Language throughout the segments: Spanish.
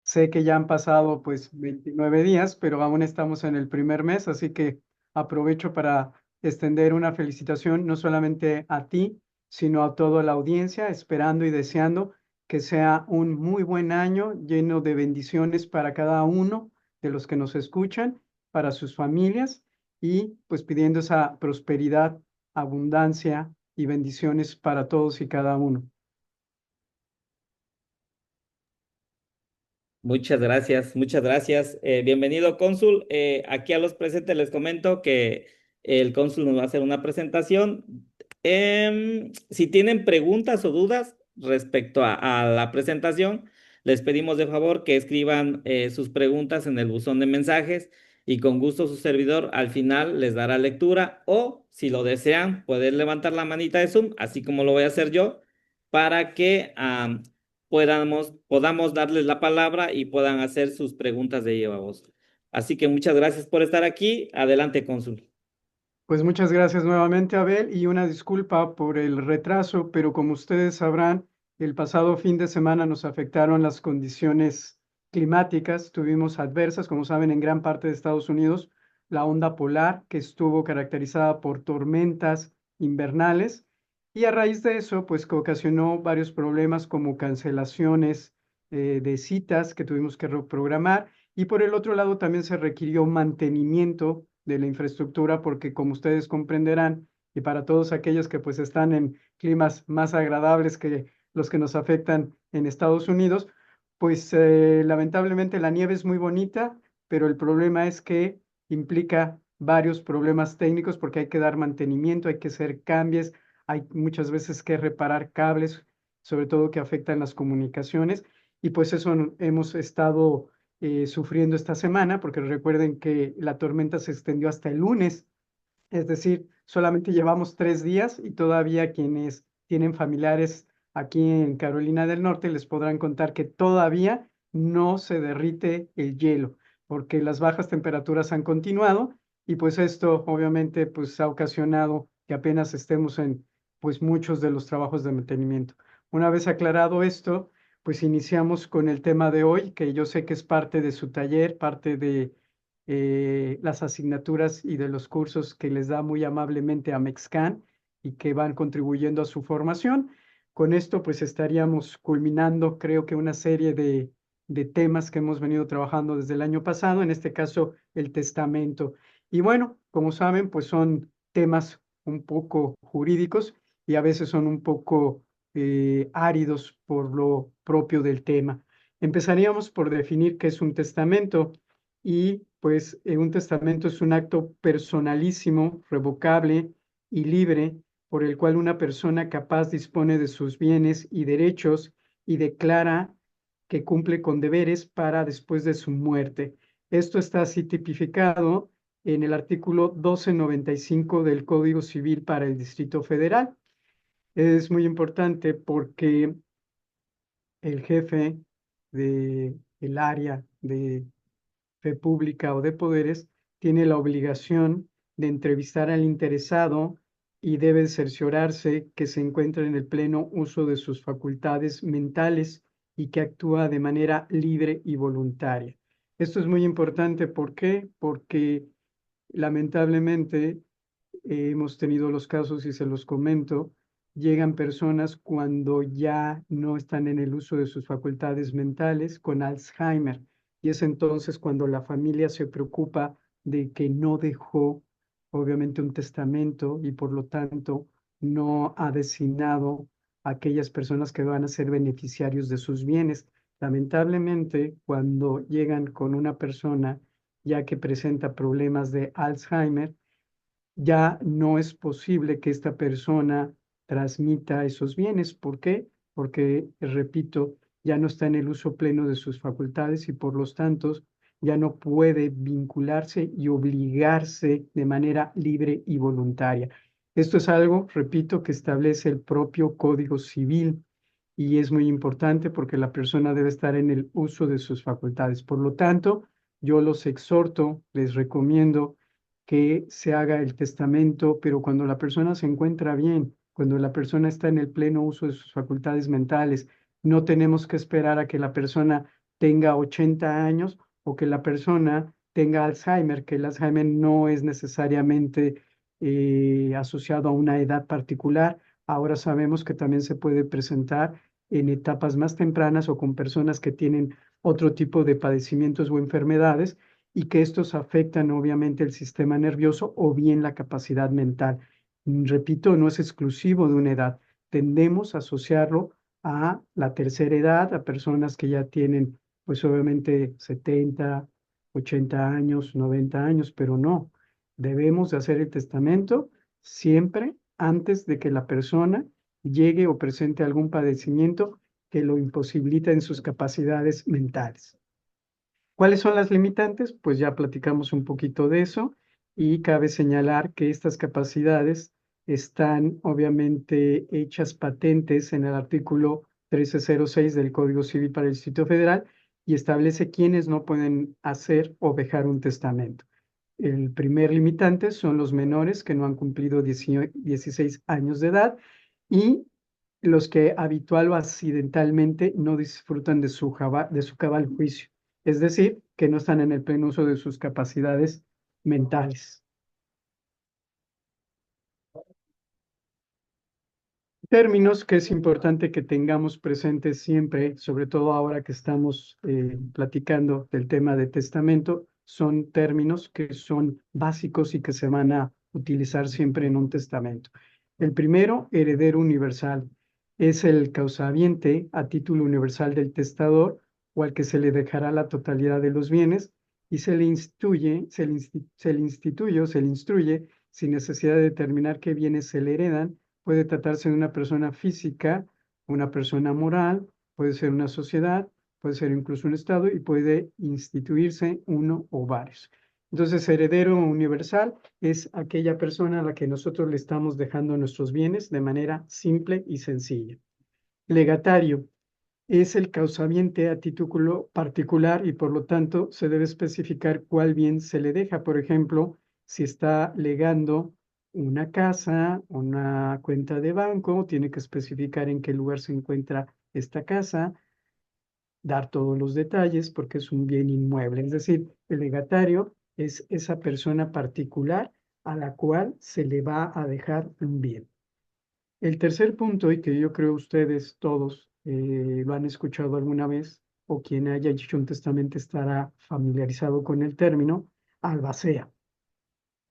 Sé que ya han pasado pues 29 días, pero aún estamos en el primer mes, así que aprovecho para extender una felicitación no solamente a ti, sino a toda la audiencia, esperando y deseando que sea un muy buen año lleno de bendiciones para cada uno de los que nos escuchan, para sus familias y pues pidiendo esa prosperidad, abundancia y bendiciones para todos y cada uno. Muchas gracias, muchas gracias. Bienvenido, cónsul. Aquí a los presentes les comento que el cónsul nos va a hacer una presentación. Si tienen preguntas o dudas respecto a la presentación, les pedimos de favor que escriban sus preguntas en el buzón de mensajes y con gusto su servidor al final les dará lectura o si lo desean pueden levantar la manita de Zoom, así como lo voy a hacer yo, para que podamos darles la palabra y puedan hacer sus preguntas de lleva voz. Así que muchas gracias por estar aquí. Adelante, cónsul. Pues muchas gracias nuevamente, Abel, y una disculpa por el retraso, pero como ustedes sabrán, el pasado fin de semana nos afectaron las condiciones climáticas, tuvimos adversas, como saben, en gran parte de Estados Unidos, la onda polar, que estuvo caracterizada por tormentas invernales, y a raíz de eso, pues que ocasionó varios problemas como cancelaciones de citas que tuvimos que reprogramar, y por el otro lado también se requirió mantenimiento de la infraestructura, porque como ustedes comprenderán, y para todos aquellos que pues están en climas más agradables que los que nos afectan en Estados Unidos, pues lamentablemente la nieve es muy bonita, pero el problema es que implica varios problemas técnicos porque hay que dar mantenimiento, hay que hacer cambios, hay muchas veces que reparar cables, sobre todo que afectan las comunicaciones, y pues eso hemos estado sufriendo esta semana, porque recuerden que la tormenta se extendió hasta el lunes, es decir, solamente llevamos 3 días y todavía quienes tienen familiares aquí en Carolina del Norte les podrán contar que todavía no se derrite el hielo, porque las bajas temperaturas han continuado y pues esto obviamente pues ha ocasionado que apenas estemos en pues muchos de los trabajos de mantenimiento. Una vez aclarado esto, pues iniciamos con el tema de hoy, que yo sé que es parte de su taller, parte de las asignaturas y de los cursos que les da muy amablemente a Mexcan y que van contribuyendo a su formación. Con esto pues estaríamos culminando, creo que una serie de temas que hemos venido trabajando desde el año pasado, en este caso el testamento. Y bueno, como saben, pues son temas un poco jurídicos y a veces son un poco áridos por lo propio del tema. Empezaríamos por definir qué es un testamento y pues un testamento es un acto personalísimo, revocable y libre por el cual una persona capaz dispone de sus bienes y derechos y declara que cumple con deberes para después de su muerte. Esto está así tipificado en el artículo 1295 del Código Civil para el Distrito Federal. Es muy importante porque el jefe del área de fe pública o de poderes tiene la obligación de entrevistar al interesado y debe cerciorarse que se encuentra en el pleno uso de sus facultades mentales y que actúa de manera libre y voluntaria. Esto es muy importante. ¿Por qué? Porque lamentablemente hemos tenido los casos y se los comento, llegan personas cuando ya no están en el uso de sus facultades mentales con Alzheimer y es entonces cuando la familia se preocupa de que no dejó obviamente un testamento y por lo tanto no ha designado a aquellas personas que van a ser beneficiarios de sus bienes. Lamentablemente, cuando llegan con una persona ya que presenta problemas de Alzheimer, ya no es posible que esta persona transmita esos bienes. ¿Por qué? Porque, repito, ya no está en el uso pleno de sus facultades y por los tantos ya no puede vincularse y obligarse de manera libre y voluntaria. Esto es algo, repito, que establece el propio Código Civil y es muy importante porque la persona debe estar en el uso de sus facultades. Por lo tanto, yo los exhorto, les recomiendo que se haga el testamento, pero cuando la persona se encuentra bien, cuando la persona está en el pleno uso de sus facultades mentales, no tenemos que esperar a que la persona tenga 80 años o que la persona tenga Alzheimer, que el Alzheimer no es necesariamente asociado a una edad particular. Ahora sabemos que también se puede presentar en etapas más tempranas o con personas que tienen otro tipo de padecimientos o enfermedades y que estos afectan obviamente el sistema nervioso o bien la capacidad mental. Repito, no es exclusivo de una edad. Tendemos a asociarlo a la tercera edad, a personas que ya tienen, pues obviamente 70, 80 años, 90 años, pero no. Debemos de hacer el testamento siempre antes de que la persona llegue o presente algún padecimiento que lo imposibilita en sus capacidades mentales. ¿Cuáles son las limitantes? Pues ya platicamos un poquito de eso y cabe señalar que estas capacidades están obviamente hechas patentes en el artículo 1306 del Código Civil para el Distrito Federal y establece quiénes no pueden hacer o dejar un testamento. El primer limitante son los menores que no han cumplido 16 años de edad y los que habitual o accidentalmente no disfrutan de su cabal juicio, es decir, que no están en el pleno uso de sus capacidades mentales. Términos que es importante que tengamos presentes siempre, sobre todo ahora que estamos platicando del tema de testamento, son términos que son básicos y que se van a utilizar siempre en un testamento. El primero, heredero universal, es el causaviente a título universal del testador o al que se le dejará la totalidad de los bienes y se le instruye sin necesidad de determinar qué bienes se le heredan. Puede tratarse de una persona física, una persona moral, puede ser una sociedad, puede ser incluso un estado y puede instituirse uno o varios. Entonces, heredero universal es aquella persona a la que nosotros le estamos dejando nuestros bienes de manera simple y sencilla. Legatario es el causaviente a título particular y por lo tanto se debe especificar cuál bien se le deja. Por ejemplo, si está legando una casa, una cuenta de banco, tiene que especificar en qué lugar se encuentra esta casa, dar todos los detalles porque es un bien inmueble. Es decir, el legatario es esa persona particular a la cual se le va a dejar un bien. El tercer punto, y que yo creo ustedes todos lo han escuchado alguna vez, o quien haya hecho un testamento estará familiarizado con el término, albacea.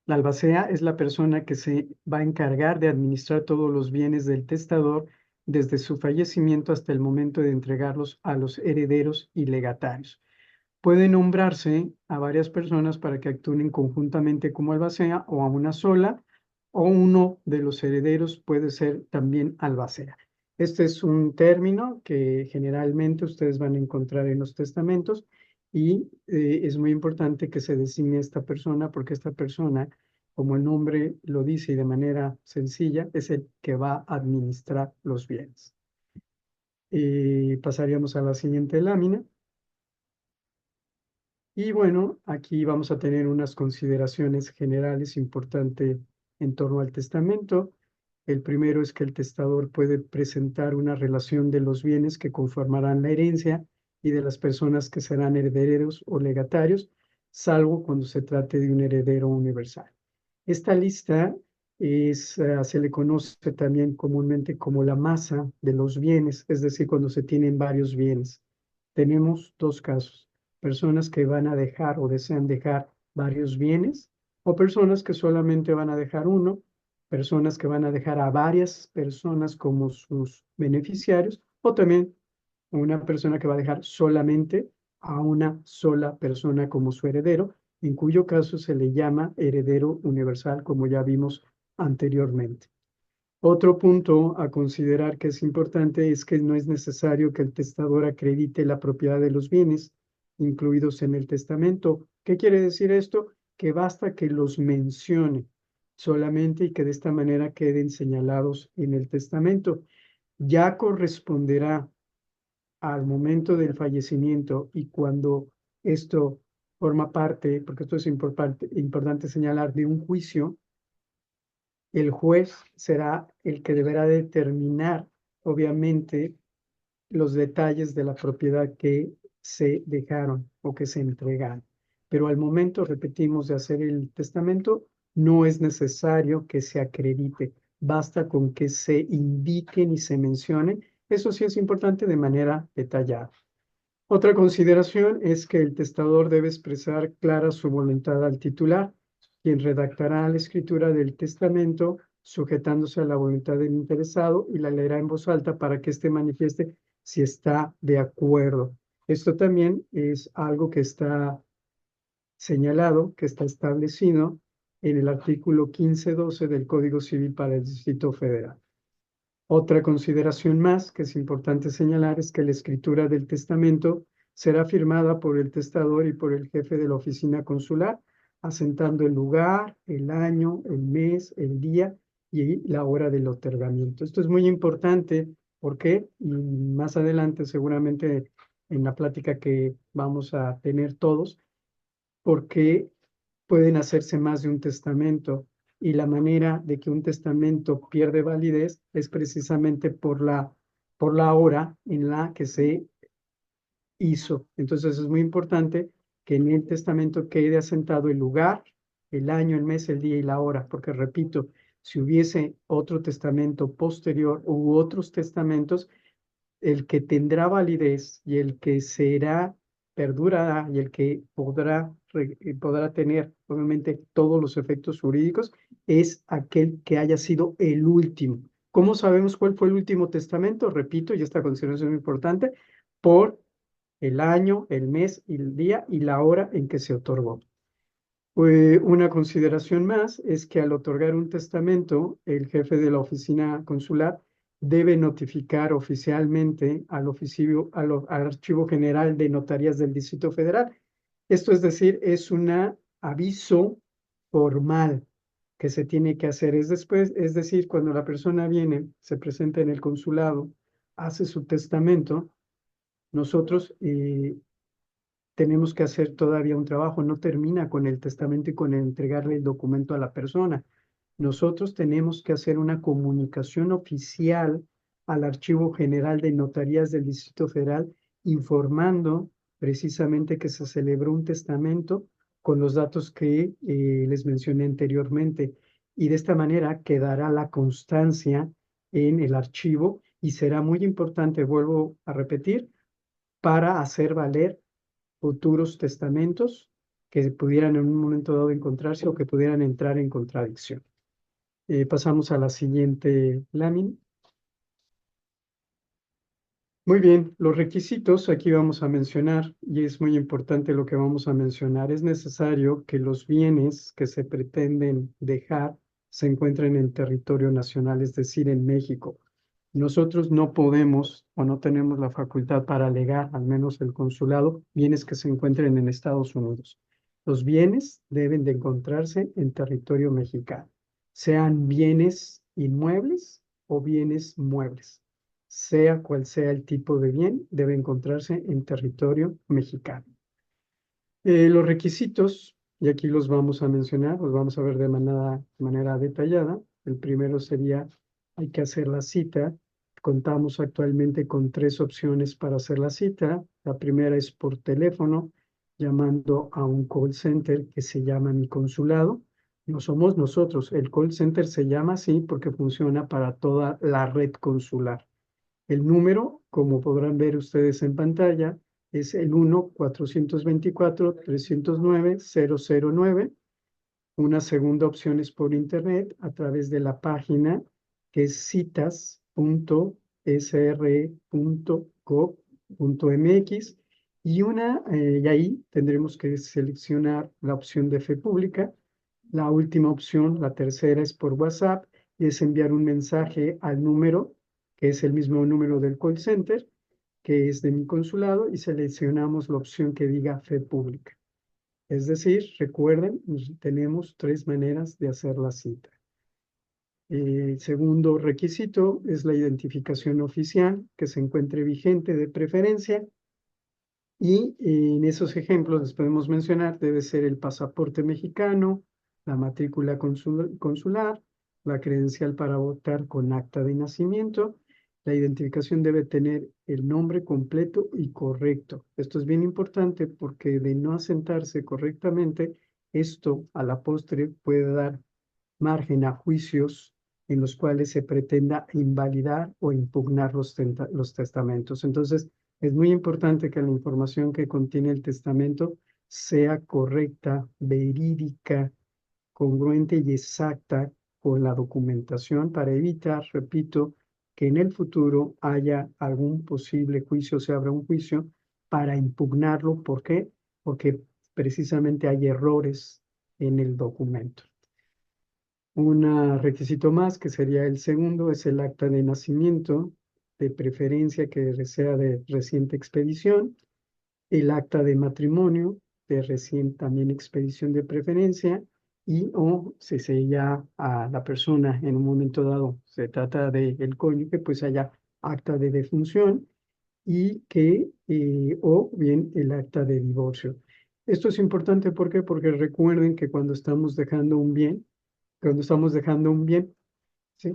La albacea es la persona que se va a encargar de administrar todos los bienes del testador desde su fallecimiento hasta el momento de entregarlos a los herederos y legatarios. Puede nombrarse a varias personas para que actúen conjuntamente como albacea o a una sola, o uno de los herederos puede ser también albacea. Este es un término que generalmente ustedes van a encontrar en los testamentos y es muy importante que se designe esta persona porque esta persona, como el nombre lo dice y de manera sencilla, es el que va a administrar los bienes. Pasaríamos a la siguiente lámina. Y bueno, aquí vamos a tener unas consideraciones generales importantes en torno al testamento. El primero es que el testador puede presentar una relación de los bienes que conformarán la herencia y de las personas que serán herederos o legatarios, salvo cuando se trate de un heredero universal. Esta lista se le conoce también comúnmente como la masa de los bienes, es decir, cuando se tienen varios bienes. Tenemos dos casos: personas que van a dejar o desean dejar varios bienes, o personas que solamente van a dejar uno, personas que van a dejar a varias personas como sus beneficiarios, o también una persona que va a dejar solamente a una sola persona como su heredero, en cuyo caso se le llama heredero universal, como ya vimos anteriormente. Otro punto a considerar que es importante es que no es necesario que el testador acredite la propiedad de los bienes incluidos en el testamento. ¿Qué quiere decir esto? Que basta que los mencione solamente y que de esta manera queden señalados en el testamento. Ya corresponderá al momento del fallecimiento y cuando esto forma parte, porque esto es importante señalar, de un juicio, el juez será el que deberá determinar, obviamente, los detalles de la propiedad que se dejaron o que se entregaron. Pero al momento, repetimos, de hacer el testamento, no es necesario que se acredite, basta con que se indiquen y se mencionen. Eso sí es importante de manera detallada. Otra consideración es que el testador debe expresar clara su voluntad al titular, quien redactará la escritura del testamento sujetándose a la voluntad del interesado y la leerá en voz alta para que éste manifieste si está de acuerdo. Esto también es algo que está señalado, que está establecido en el artículo 1512 del Código Civil para el Distrito Federal. Otra consideración más que es importante señalar es que la escritura del testamento será firmada por el testador y por el jefe de la oficina consular, asentando el lugar, el año, el mes, el día y la hora del otorgamiento. Esto es muy importante porque más adelante, seguramente en la plática que vamos a tener todos, porque pueden hacerse más de un testamento y la manera de que un testamento pierde validez es precisamente por la hora en la que se hizo. Entonces es muy importante que en el testamento quede asentado el lugar, el año, el mes, el día y la hora, porque repito, si hubiese otro testamento posterior u otros testamentos, el que tendrá validez y el que será, perdurará y el que podrá tener, obviamente, todos los efectos jurídicos, es aquel que haya sido el último. ¿Cómo sabemos cuál fue el último testamento? Repito, y esta consideración es muy importante, por el año, el mes, el día y la hora en que se otorgó. Una consideración más es que al otorgar un testamento, el jefe de la oficina consular debe notificar oficialmente al Archivo General de Notarías del Distrito Federal. Esto es decir, es un aviso formal que se tiene que hacer. Es decir, cuando la persona viene, se presenta en el consulado, hace su testamento, nosotros tenemos que hacer todavía un trabajo, no termina con el testamento y con entregarle el documento a la persona. Nosotros tenemos que hacer una comunicación oficial al Archivo General de Notarías del Distrito Federal informando precisamente que se celebró un testamento con los datos que les mencioné anteriormente. Y de esta manera quedará la constancia en el archivo y será muy importante, vuelvo a repetir, para hacer valer futuros testamentos que pudieran en un momento dado encontrarse o que pudieran entrar en contradicción. Pasamos a la siguiente lámina. Muy bien, los requisitos aquí vamos a mencionar, y es muy importante lo que vamos a mencionar. Es necesario que los bienes que se pretenden dejar se encuentren en territorio nacional, es decir, en México. Nosotros no podemos o no tenemos la facultad para alegar, al menos el consulado, bienes que se encuentren en Estados Unidos. Los bienes deben de encontrarse en territorio mexicano, sean bienes inmuebles o bienes muebles. Sea cual sea el tipo de bien, debe encontrarse en territorio mexicano. Los requisitos, y aquí los vamos a mencionar, los vamos a ver de manera detallada. El primero sería, hay que hacer la cita. Contamos actualmente con 3 opciones para hacer la cita. La primera es por teléfono, llamando a un call center que se llama Mi Consulado. No somos nosotros, el call center se llama así porque funciona para toda la red consular. El número, como podrán ver ustedes en pantalla, es el 1-424-309-009. Una segunda opción es por internet a través de la página que es citas.sre.gov.mx y ahí tendremos que seleccionar la opción de fe pública. La última opción, la tercera, es por WhatsApp y es enviar un mensaje al número que es el mismo número del call center, que es de Mi Consulado, y seleccionamos la opción que diga fe pública. Es decir, recuerden, tenemos 3 maneras de hacer la cita. El segundo requisito es la identificación oficial que se encuentre vigente de preferencia. Y en esos ejemplos les podemos mencionar, debe ser el pasaporte mexicano, la matrícula consular, la credencial para votar con acta de nacimiento. La identificación debe tener el nombre completo y correcto. Esto es bien importante porque de no asentarse correctamente, esto a la postre puede dar margen a juicios en los cuales se pretenda invalidar o impugnar los testamentos. Entonces, es muy importante que la información que contiene el testamento sea correcta, verídica, congruente y exacta con la documentación para evitar, repito, que en el futuro haya algún posible juicio, se abra un juicio para impugnarlo. ¿Por qué? Porque precisamente hay errores en el documento. Un requisito más, que sería el segundo, es el acta de nacimiento, de preferencia que sea de reciente expedición, el acta de matrimonio, de recién también expedición de preferencia, y o si se ya a la persona en un momento dado se trata de el cónyuge, pues haya acta de defunción y o bien el acta de divorcio. Esto es importante, ¿por qué? Porque recuerden que cuando estamos dejando un bien, ¿sí?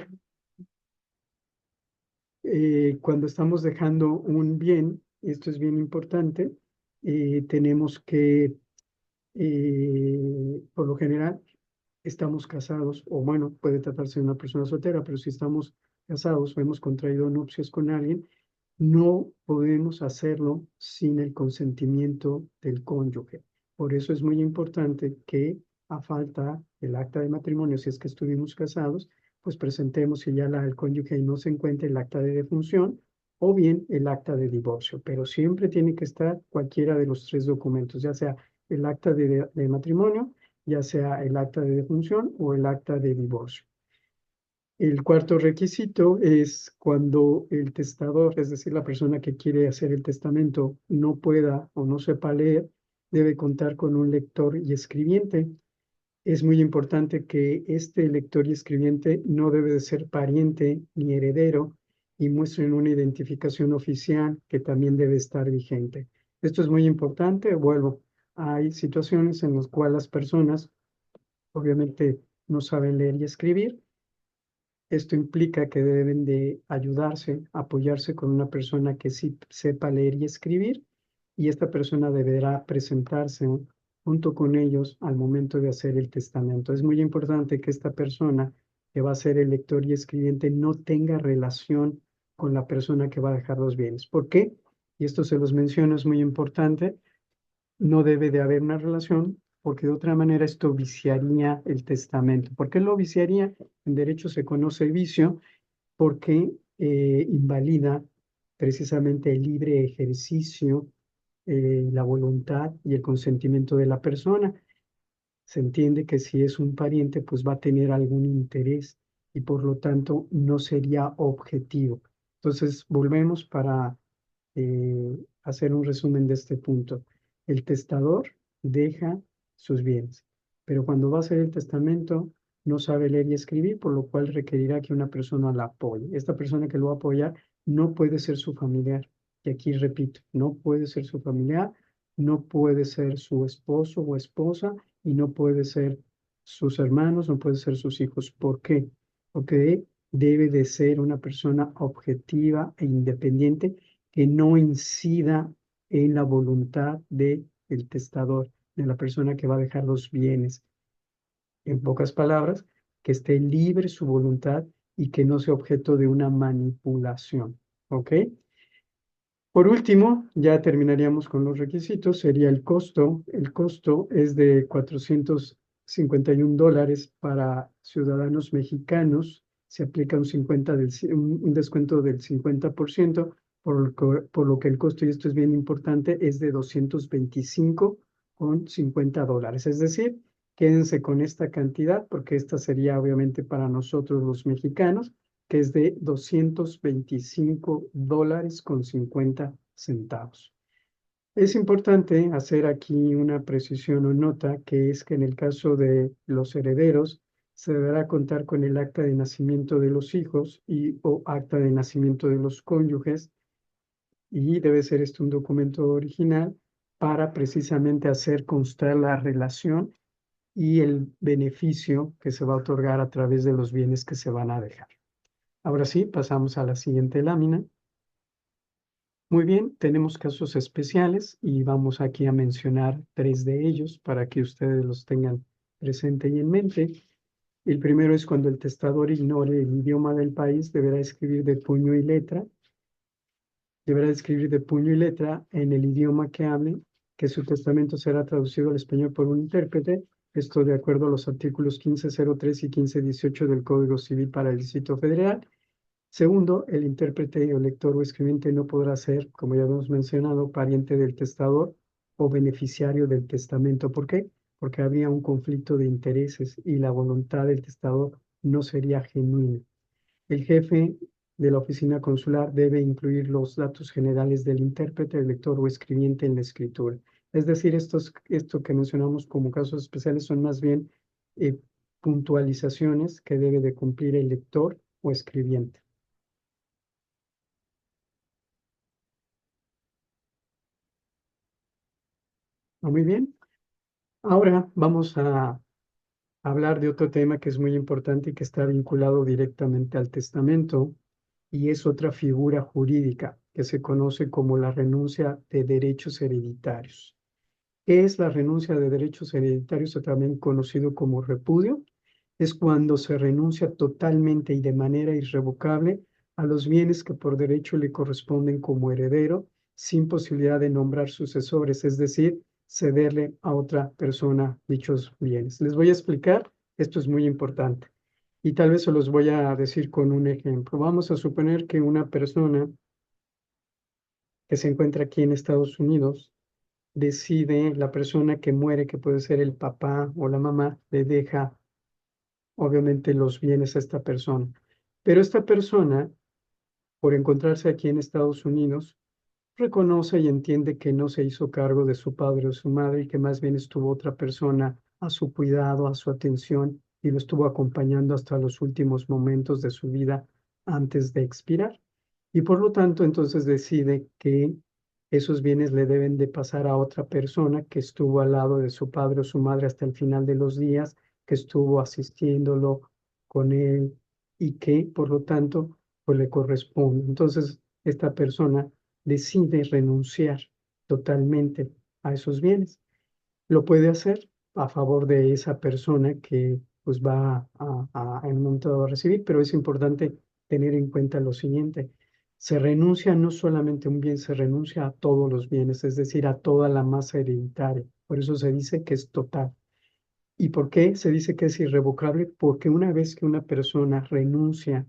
Cuando estamos dejando un bien, esto es bien importante, tenemos que, por lo general, estamos casados, o bueno, puede tratarse de una persona soltera, pero si estamos casados o hemos contraído nupcias con alguien, no podemos hacerlo sin el consentimiento del cónyuge. Por eso es muy importante que, a falta del acta de matrimonio, si es que estuvimos casados, pues presentemos, si ya el cónyuge no se encuentra, el acta de defunción o bien el acta de divorcio. Pero siempre tiene que estar cualquiera de los tres documentos, ya sea el acta de matrimonio, ya sea el acta de defunción o el acta de divorcio. El cuarto requisito es cuando el testador, es decir, la persona que quiere hacer el testamento, no pueda o no sepa leer, debe contar con un lector y escribiente. Es muy importante que este lector y escribiente no debe de ser pariente ni heredero y muestren una identificación oficial que también debe estar vigente. Esto es muy importante. Vuelvo, hay situaciones en las cuales las personas obviamente no saben leer y escribir. Esto implica que deben de ayudarse, apoyarse con una persona que sí sepa leer y escribir, y esta persona deberá presentarse junto con ellos al momento de hacer el testamento. Es muy importante que esta persona que va a ser el lector y escribiente no tenga relación con la persona que va a dejar los bienes. ¿Por qué? Y esto se los menciono, es muy importante. No debe de haber una relación, porque de otra manera esto viciaría el testamento. ¿Por qué lo viciaría? En derecho se conoce vicio porque invalida precisamente el libre ejercicio, la voluntad y el consentimiento de la persona. Se entiende que si es un pariente, pues va a tener algún interés y por lo tanto no sería objetivo. Entonces, volvemos para hacer un resumen de este punto. El testador deja sus bienes, pero cuando va a hacer el testamento no sabe leer y escribir, por lo cual requerirá que una persona la apoye. Esta persona que lo va a apoyar no puede ser su familiar. Y aquí repito, no puede ser su familiar, no puede ser su esposo o esposa y no puede ser sus hermanos, no puede ser sus hijos. ¿Por qué? Porque debe de ser una persona objetiva e independiente que no incida en la voluntad del testador, de la persona que va a dejar los bienes. En pocas palabras, que esté libre su voluntad y que no sea objeto de una manipulación. ¿Ok? Por último, ya terminaríamos con los requisitos, sería el costo. El costo es de $451 para ciudadanos mexicanos. Se aplica un descuento del 50%, por lo que el costo, y esto es bien importante, es de $225,50. Es decir, quédense con esta cantidad porque esta sería obviamente para nosotros los mexicanos, que es de $225,50. Es importante hacer aquí una precisión o nota, que es que en el caso de los herederos se deberá contar con el acta de nacimiento de los hijos y o acta de nacimiento de los cónyuges, y debe ser un documento original para precisamente hacer constar la relación y el beneficio que se va a otorgar a través de los bienes que se van a dejar. Ahora sí, pasamos a la siguiente lámina. Muy bien, tenemos casos especiales y vamos aquí a mencionar 3 de ellos para que ustedes los tengan presente y en mente. El primero es cuando el testador ignore el idioma del país, deberá escribir de puño y letra en el idioma que hable, que su testamento será traducido al español por un intérprete, esto de acuerdo a los artículos 1503 y 1518 del Código Civil para el Distrito Federal. Segundo, el intérprete o lector o escribiente no podrá ser, como ya hemos mencionado, pariente del testador o beneficiario del testamento. ¿Por qué? Porque habría un conflicto de intereses y la voluntad del testador no sería genuina. El jefe de la oficina consular debe incluir los datos generales del intérprete, el lector o escribiente en la escritura. Es decir, esto que mencionamos como casos especiales son más bien eh, puntualizaciones que debe de cumplir el lector o escribiente. Muy bien. Ahora vamos a hablar de otro tema que es muy importante y que está vinculado directamente al testamento y es otra figura jurídica que se conoce como la renuncia de derechos hereditarios. ¿Qué es la renuncia de derechos hereditarios o también conocido como repudio? Es cuando se renuncia totalmente y de manera irrevocable a los bienes que por derecho le corresponden como heredero, sin posibilidad de nombrar sucesores, es decir, cederle a otra persona dichos bienes. Les voy a explicar, esto es muy importante y tal vez se los voy a decir con un ejemplo. Vamos a suponer que una persona que se encuentra aquí en Estados Unidos decide, la persona que muere, que puede ser el papá o la mamá, le deja obviamente los bienes a esta persona. Pero esta persona, por encontrarse aquí en Estados Unidos, reconoce y entiende que no se hizo cargo de su padre o su madre y que más bien estuvo otra persona a su cuidado, a su atención y lo estuvo acompañando hasta los últimos momentos de su vida antes de expirar. Y por lo tanto, entonces decide que esos bienes le deben de pasar a otra persona que estuvo al lado de su padre o su madre hasta el final de los días, que estuvo asistiéndolo con él y que, por lo tanto, pues le corresponde. Entonces, esta persona decide renunciar totalmente a esos bienes. Lo puede hacer a favor de esa persona que pues va en un momento dado a recibir, pero es importante tener en cuenta lo siguiente. Se renuncia no solamente a un bien, se renuncia a todos los bienes, es decir, a toda la masa hereditaria. Por eso se dice que es total. ¿Y por qué se dice que es irrevocable? Porque una vez que una persona renuncia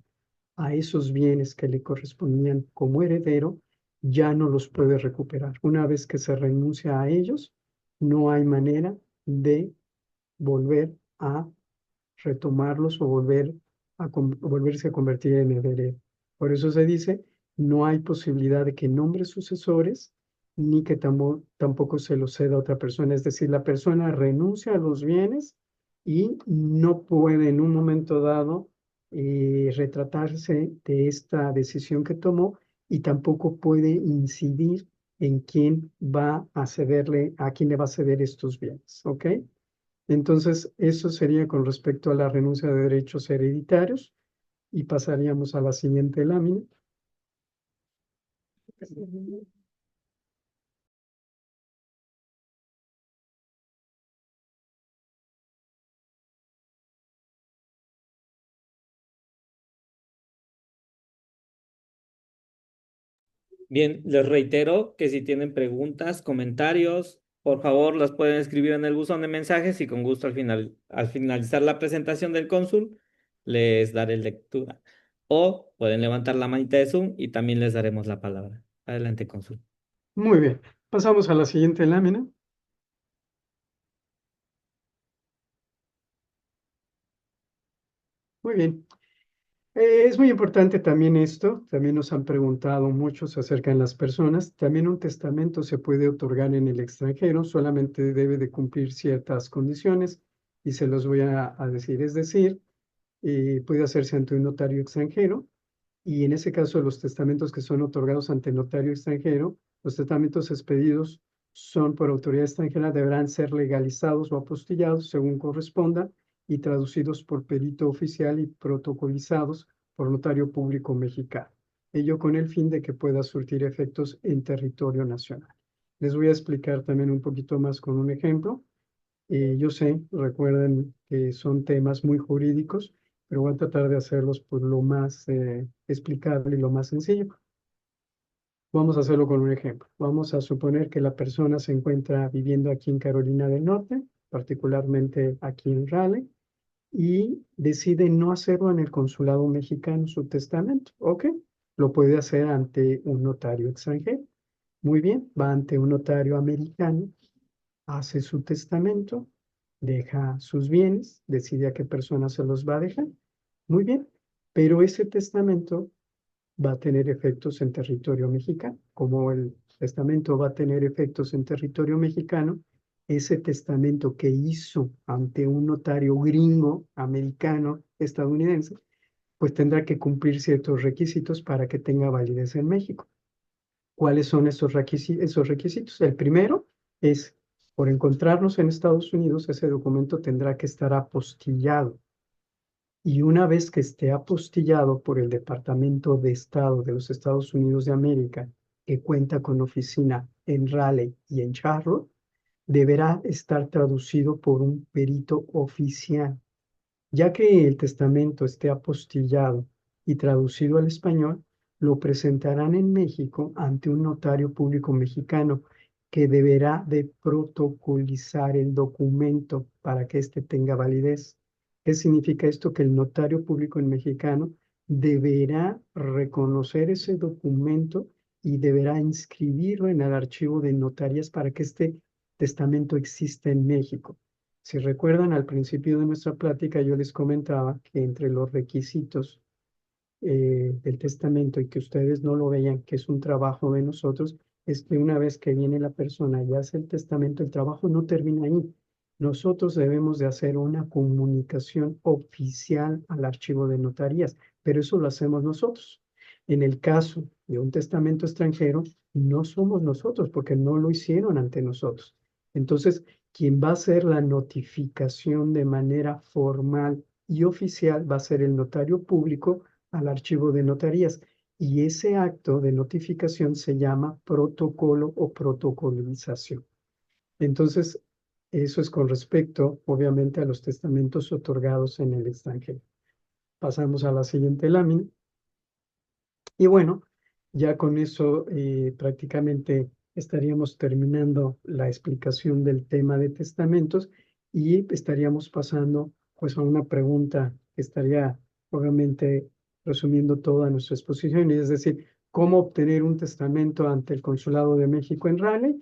a esos bienes que le correspondían como heredero, ya no los puede recuperar. Una vez que se renuncia a ellos, no hay manera de volver a retomarlos o volverse a convertir en heredero. Por eso se dice, no hay posibilidad de que nombre sucesores ni que tampoco se los ceda a otra persona. Es decir, la persona renuncia a los bienes y no puede en un momento dado retratarse de esta decisión que tomó y tampoco puede incidir en quién va a cederle, a quién le va a ceder estos bienes, ¿ok? Entonces, eso sería con respecto a la renuncia de derechos hereditarios y pasaríamos a la siguiente lámina. Bien, les reitero que si tienen preguntas, comentarios, por favor las pueden escribir en el buzón de mensajes y con gusto al finalizar la presentación del cónsul les daré lectura. O pueden levantar la manita de Zoom y también les daremos la palabra. Adelante, cónsul. Muy bien, pasamos a la siguiente lámina. Muy bien. Es muy importante también esto, también nos han preguntado muchos acerca de las personas. También un testamento se puede otorgar en el extranjero, solamente debe de cumplir ciertas condiciones y se los voy a decir. Es decir, puede hacerse ante un notario extranjero y en ese caso los testamentos que son otorgados ante notario extranjero, los testamentos expedidos son por autoridad extranjera, deberán ser legalizados o apostillados según corresponda y traducidos por perito oficial y protocolizados por notario público mexicano. ello con el fin de que pueda surtir efectos en territorio nacional. Les voy a explicar también un poquito más con un ejemplo. Yo sé, recuerden que son temas muy jurídicos, pero voy a tratar de hacerlos por lo más explicable y lo más sencillo. Vamos a hacerlo con un ejemplo. Vamos a suponer que la persona se encuentra viviendo aquí en Carolina del Norte, particularmente aquí en Raleigh, y decide no hacerlo en el consulado mexicano, su testamento. ¿Ok? Lo puede hacer ante un notario extranjero. Muy bien, va ante un notario americano, hace su testamento, deja sus bienes, decide a qué persona se los va a dejar. Muy bien, pero ese testamento va a tener efectos en territorio mexicano. Como el testamento va a tener efectos en territorio mexicano, ese testamento que hizo ante un notario gringo, americano, estadounidense, pues tendrá que cumplir ciertos requisitos para que tenga validez en México. ¿Cuáles son esos requisitos? El primero es, por encontrarnos en Estados Unidos, ese documento tendrá que estar apostillado. Y una vez que esté apostillado por el Departamento de Estado de los Estados Unidos de América, que cuenta con oficina en Raleigh y en Charlotte, deberá estar traducido por un perito oficial. Ya que el testamento esté apostillado y traducido al español, lo presentarán en México ante un notario público mexicano que deberá de protocolizar el documento para que éste tenga validez. ¿Qué significa esto? Que el notario público en mexicano deberá reconocer ese documento y deberá inscribirlo en el archivo de notarías para que este testamento exista en México. Si recuerdan, al principio de nuestra plática yo les comentaba que entre los requisitos del testamento y que ustedes no lo vean, que es un trabajo de nosotros, es que una vez que viene la persona y hace el testamento, el trabajo no termina ahí. Nosotros debemos de hacer una comunicación oficial al archivo de notarías, pero eso lo hacemos nosotros. En el caso de un testamento extranjero, no somos nosotros porque no lo hicieron ante nosotros. Entonces, quien va a hacer la notificación de manera formal y oficial va a ser el notario público al archivo de notarías. Y ese acto de notificación se llama protocolo o protocolización. Entonces, eso es con respecto, obviamente, a los testamentos otorgados en el extranjero. Pasamos a la siguiente lámina. Y bueno, ya con eso prácticamente estaríamos terminando la explicación del tema de testamentos y estaríamos pasando pues a una pregunta que estaría obviamente resumiendo toda nuestra exposición, y es decir, ¿cómo obtener un testamento ante el Consulado de México en Raleigh?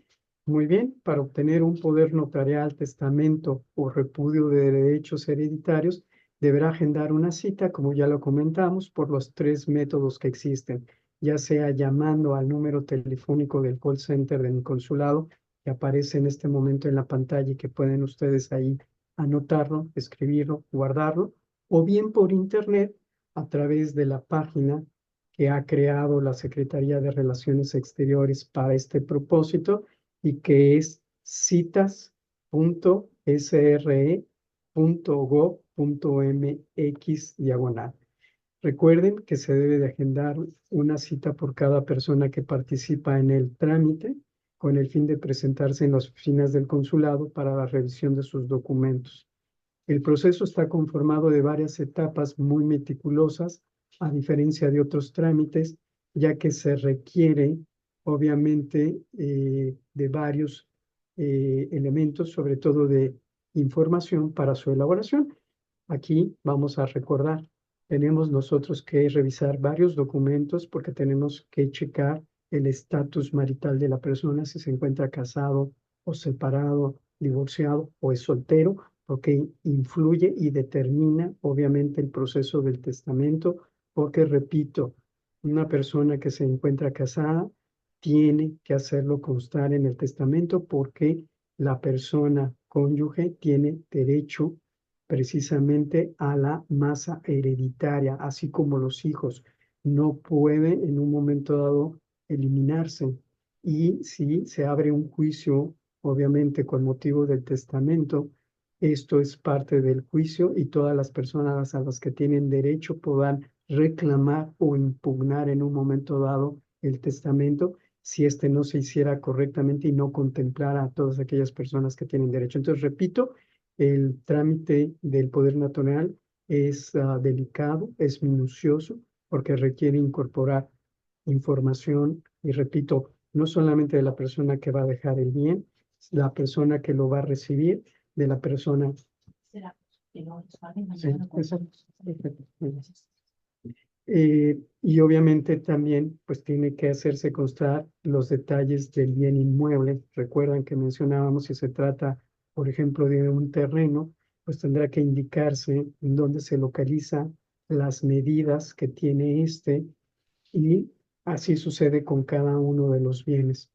Muy bien, para obtener un poder notarial, testamento o repudio de derechos hereditarios, deberá agendar una cita, como ya lo comentamos, por los tres métodos que existen, ya sea llamando al número telefónico del call center de mi consulado, que aparece en este momento en la pantalla y que pueden ustedes ahí anotarlo, escribirlo, guardarlo, o bien por internet a través de la página que ha creado la Secretaría de Relaciones Exteriores para este propósito y que es citas.sre.gov.mx/. Recuerden que se debe de agendar una cita por cada persona que participa en el trámite con el fin de presentarse en las oficinas del consulado para la revisión de sus documentos. El proceso está conformado de varias etapas muy meticulosas, a diferencia de otros trámites, ya que se requiere, obviamente, de varios elementos, sobre todo de información para su elaboración. Aquí vamos a recordar, tenemos nosotros que revisar varios documentos porque tenemos que checar el estatus marital de la persona, si se encuentra casado o separado, divorciado o es soltero, porque influye y determina obviamente el proceso del testamento, porque repito, una persona que se encuentra casada tiene que hacerlo constar en el testamento porque la persona cónyuge tiene derecho precisamente a la masa hereditaria, así como los hijos. No pueden en un momento dado eliminarse. Y si se abre un juicio, obviamente con motivo del testamento, esto es parte del juicio y todas las personas a las que tienen derecho podrán reclamar o impugnar en un momento dado el testamento si éste no se hiciera correctamente y no contemplara a todas aquellas personas que tienen derecho. Entonces, repito, el trámite del poder natural es delicado, es minucioso, porque requiere incorporar información, y repito, no solamente de la persona que va a dejar el bien, la persona que lo va a recibir, de la persona. Sí, exacto. Y obviamente también pues tiene que hacerse constar los detalles del bien inmueble. Recuerdan que mencionábamos si se trata, por ejemplo, de un terreno, pues tendrá que indicarse en dónde se localiza, las medidas que tiene este, y así sucede con cada uno de los bienes.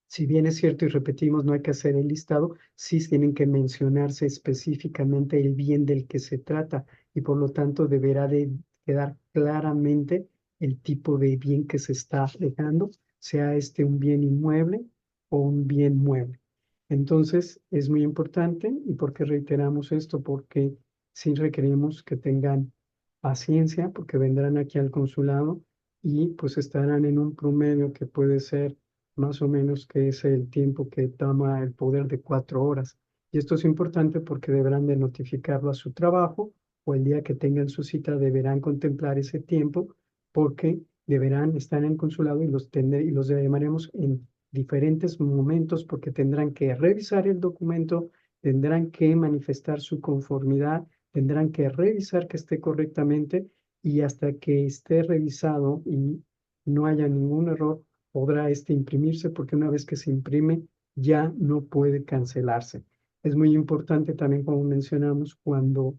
Si bien es cierto y repetimos, no hay que hacer el listado, sí tienen que mencionarse específicamente el bien del que se trata, y por lo tanto deberá de quedar claramente el tipo de bien que se está dejando, sea este un bien inmueble o un bien mueble. Entonces, es muy importante. ¿Y por qué reiteramos esto? Porque sí requerimos que tengan paciencia, porque vendrán aquí al consulado y pues estarán en un promedio que puede ser más o menos, que es el tiempo que toma el poder, de 4 horas. Y esto es importante porque deberán de notificarlo a su trabajo, o el día que tengan su cita deberán contemplar ese tiempo, porque deberán estar en el consulado y y los llamaremos en diferentes momentos, porque tendrán que revisar el documento, tendrán que manifestar su conformidad, tendrán que revisar que esté correctamente, y hasta que esté revisado y no haya ningún error, podrá este imprimirse, porque una vez que se imprime ya no puede cancelarse. Es muy importante también, como mencionamos, cuando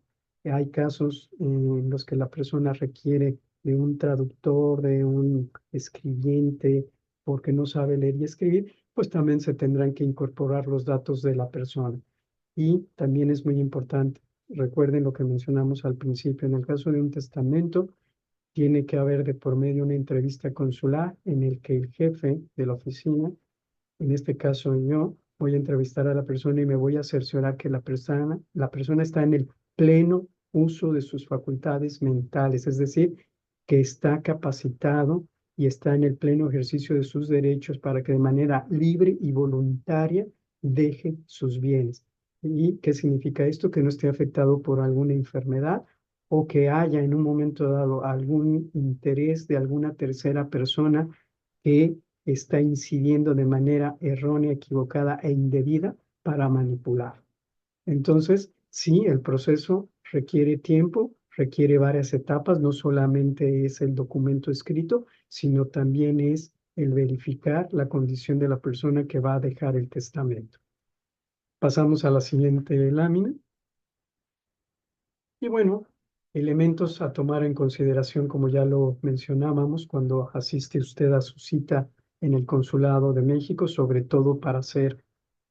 hay casos en los que la persona requiere de un traductor, de un escribiente, porque no sabe leer y escribir, pues también se tendrán que incorporar los datos de la persona. Y también es muy importante, recuerden lo que mencionamos al principio, en el caso de un testamento, tiene que haber de por medio una entrevista consular en el que el jefe de la oficina, en este caso yo, voy a entrevistar a la persona y me voy a cerciorar que la persona está en el pleno uso de sus facultades mentales, es decir, que está capacitado y está en el pleno ejercicio de sus derechos, para que de manera libre y voluntaria deje sus bienes. ¿Y qué significa esto? Que no esté afectado por alguna enfermedad, o que haya en un momento dado algún interés de alguna tercera persona que está incidiendo de manera errónea, equivocada e indebida para manipular. Entonces, sí, el proceso requiere tiempo, requiere varias etapas, no solamente es el documento escrito, sino también es el verificar la condición de la persona que va a dejar el testamento. Pasamos a la siguiente lámina. Y bueno, elementos a tomar en consideración, como ya lo mencionábamos, cuando asiste usted a su cita en el Consulado de México, sobre todo para hacer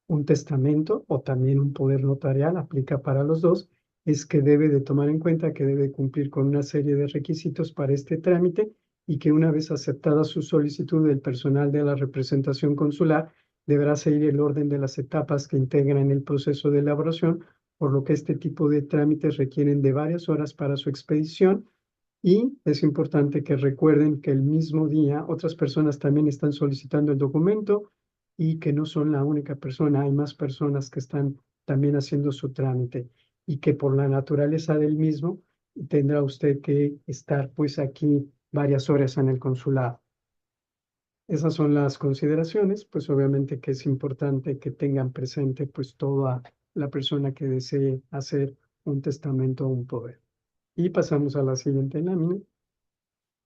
un testamento o también un poder notarial, aplica para los dos, es que debe de tomar en cuenta que debe cumplir con una serie de requisitos para este trámite, y que una vez aceptada su solicitud, el personal de la representación consular deberá seguir el orden de las etapas que integran el proceso de elaboración, por lo que este tipo de trámites requieren de varias horas para su expedición. Y es importante que recuerden que el mismo día otras personas también están solicitando el documento, y que no son la única persona, hay más personas que están también haciendo su trámite, y que por la naturaleza del mismo tendrá usted que estar pues aquí varias horas en el consulado. Esas son las consideraciones, pues obviamente que es importante que tengan presente pues toda la persona que desee hacer un testamento o un poder. Y pasamos a la siguiente lámina.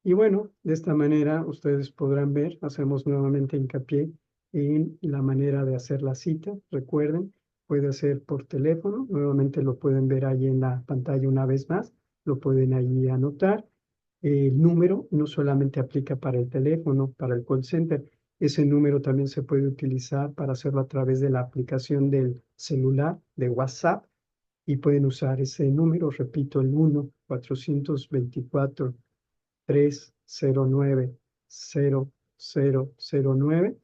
Y bueno, de esta manera ustedes podrán ver, hacemos nuevamente hincapié en la manera de hacer la cita. Recuerden, puede ser por teléfono, nuevamente lo pueden ver ahí en la pantalla una vez más, lo pueden ahí anotar. El número no solamente aplica para el teléfono, para el call center, ese número también se puede utilizar para hacerlo a través de la aplicación del celular de WhatsApp, y pueden usar ese número, repito, el 1-424-309-0009,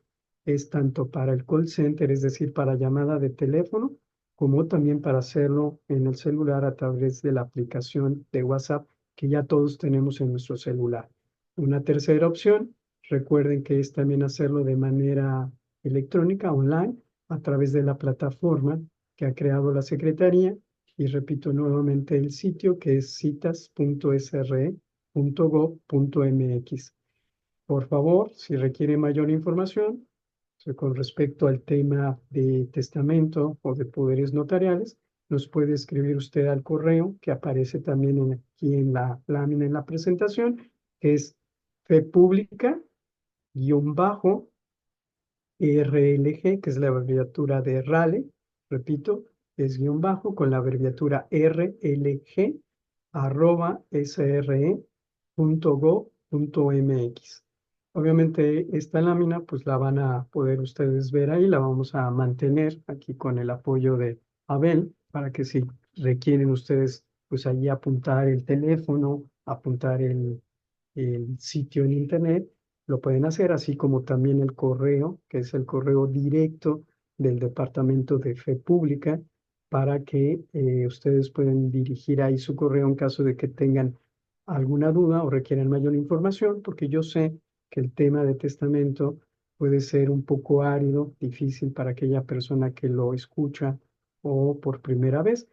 es tanto para el call center, es decir, para llamada de teléfono, como también para hacerlo en el celular a través de la aplicación de WhatsApp, que ya todos tenemos en nuestro celular. Una tercera opción, recuerden que es también hacerlo de manera electrónica, online, a través de la plataforma que ha creado la Secretaría. Y repito nuevamente el sitio, que es citas.sre.gov.mx. Por favor, si requiere mayor información con respecto al tema de testamento o de poderes notariales, nos puede escribir usted al correo que aparece también aquí en la lámina en la presentación, que es fepública-RLG, que es la abreviatura de RALE, repito, es guión bajo con la abreviatura RLG @sre.gov.mx. Obviamente esta lámina pues la van a poder ustedes ver ahí, la vamos a mantener aquí con el apoyo de Abel para que si requieren ustedes pues allí apuntar el teléfono, apuntar el sitio en internet, lo pueden hacer, así como también el correo, que es el correo directo del Departamento de Fe Pública, para que ustedes puedan dirigir ahí su correo en caso de que tengan alguna duda o requieran mayor información, porque yo sé que el tema de testamento puede ser un poco árido, difícil para aquella persona que lo escucha o por primera vez.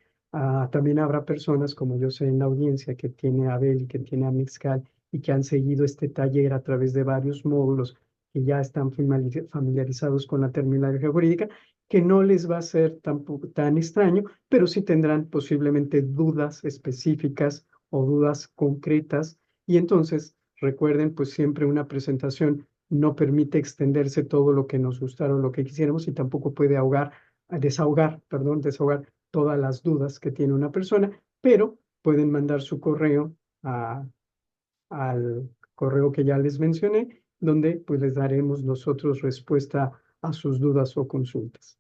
También habrá personas, como yo sé en la audiencia, que tiene a Abel y que tiene a Mixcal y que han seguido este taller a través de varios módulos que ya están familiarizados con la terminología jurídica, que no les va a ser tampoco tan extraño, pero sí tendrán posiblemente dudas específicas o dudas concretas. Y entonces, recuerden, pues siempre una presentación no permite extenderse todo lo que nos gustaron, lo que quisiéramos, y tampoco puede desahogar todas las dudas que tiene una persona, pero pueden mandar su correo al correo que ya les mencioné, donde pues les daremos nosotros respuesta a sus dudas o consultas.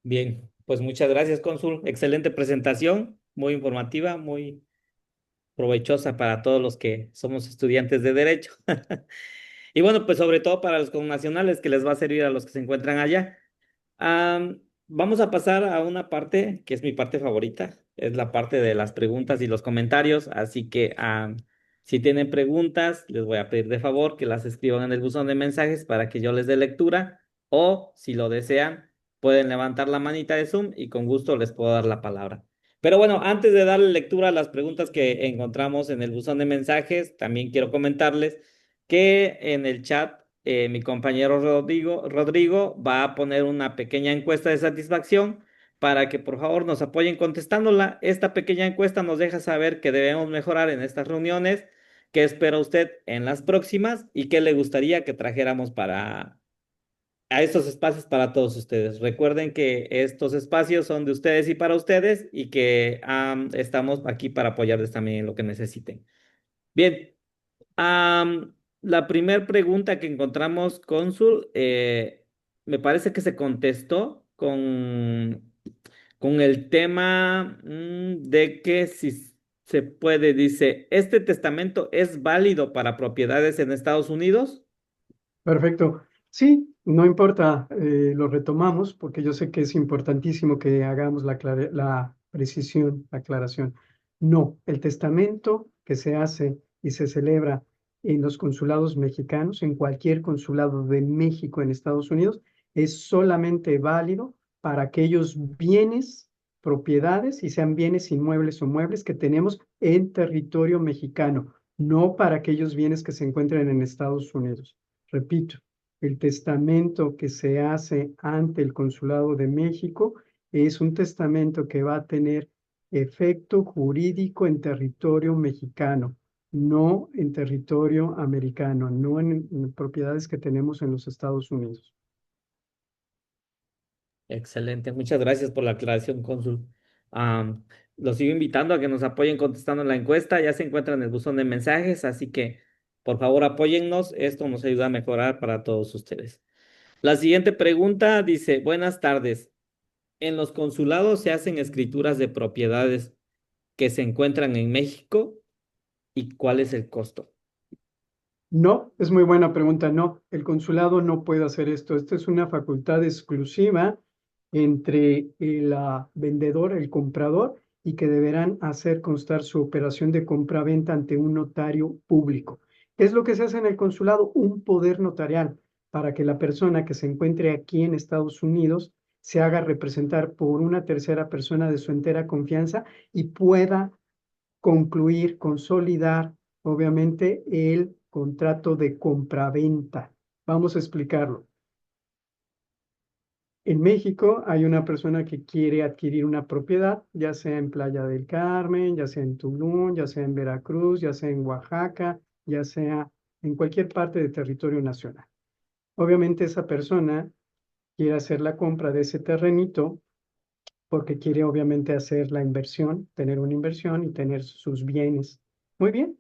Bien, pues muchas gracias, cónsul. Excelente presentación, muy informativa, muy provechosa para todos los que somos estudiantes de Derecho. Y bueno, pues sobre todo para los connacionales que les va a servir a los que se encuentran allá. Vamos a pasar a una parte que es mi parte favorita, es la parte de las preguntas y los comentarios, así que si tienen preguntas, les voy a pedir de favor que las escriban en el buzón de mensajes para que yo les dé lectura o si lo desean, pueden levantar la manita de Zoom y con gusto les puedo dar la palabra. Pero bueno, antes de darle lectura a las preguntas que encontramos en el buzón de mensajes, también quiero comentarles que en el chat mi compañero Rodrigo va a poner una pequeña encuesta de satisfacción para que por favor nos apoyen contestándola. Esta pequeña encuesta nos deja saber qué debemos mejorar en estas reuniones, qué espera usted en las próximas y qué le gustaría que trajéramos para a estos espacios para todos ustedes. Recuerden que estos espacios son de ustedes y para ustedes y que estamos aquí para apoyarles también en lo que necesiten. Bien, la primera pregunta que encontramos, cónsul, me parece que se contestó con el tema de que si se puede, dice, ¿este testamento es válido para propiedades en Estados Unidos? Perfecto. Sí, no importa, lo retomamos porque yo sé que es importantísimo que hagamos la precisión, la aclaración. No, el testamento que se hace y se celebra en los consulados mexicanos, en cualquier consulado de México en Estados Unidos, es solamente válido para aquellos bienes, propiedades, y sean bienes inmuebles o muebles que tenemos en territorio mexicano, no para aquellos bienes que se encuentran en Estados Unidos. Repito, el testamento que se hace ante el Consulado de México es un testamento que va a tener efecto jurídico en territorio mexicano, no en territorio americano, no en propiedades que tenemos en los Estados Unidos. Excelente, muchas gracias por la aclaración, cónsul. Los sigo invitando a que nos apoyen contestando la encuesta, ya se encuentra en el buzón de mensajes, así que por favor apóyennos, esto nos ayuda a mejorar para todos ustedes. La siguiente pregunta dice, buenas tardes, ¿en los consulados se hacen escrituras de propiedades que se encuentran en México y cuál es el costo? No, es muy buena pregunta. No, el consulado no puede hacer esto. Esta es una facultad exclusiva entre el vendedor, el comprador, y que deberán hacer constar su operación de compra-venta ante un notario público. ¿Qué es lo que se hace en el consulado? Un poder notarial para que la persona que se encuentre aquí en Estados Unidos se haga representar por una tercera persona de su entera confianza y pueda concluir, consolidar, obviamente, el contrato de compraventa. Vamos a explicarlo. En México hay una persona que quiere adquirir una propiedad, ya sea en Playa del Carmen, ya sea en Tulum, ya sea en Veracruz, ya sea en Oaxaca, ya sea en cualquier parte de territorio nacional. Obviamente esa persona quiere hacer la compra de ese terrenito porque quiere obviamente hacer la inversión, tener una inversión y tener sus bienes. Muy bien,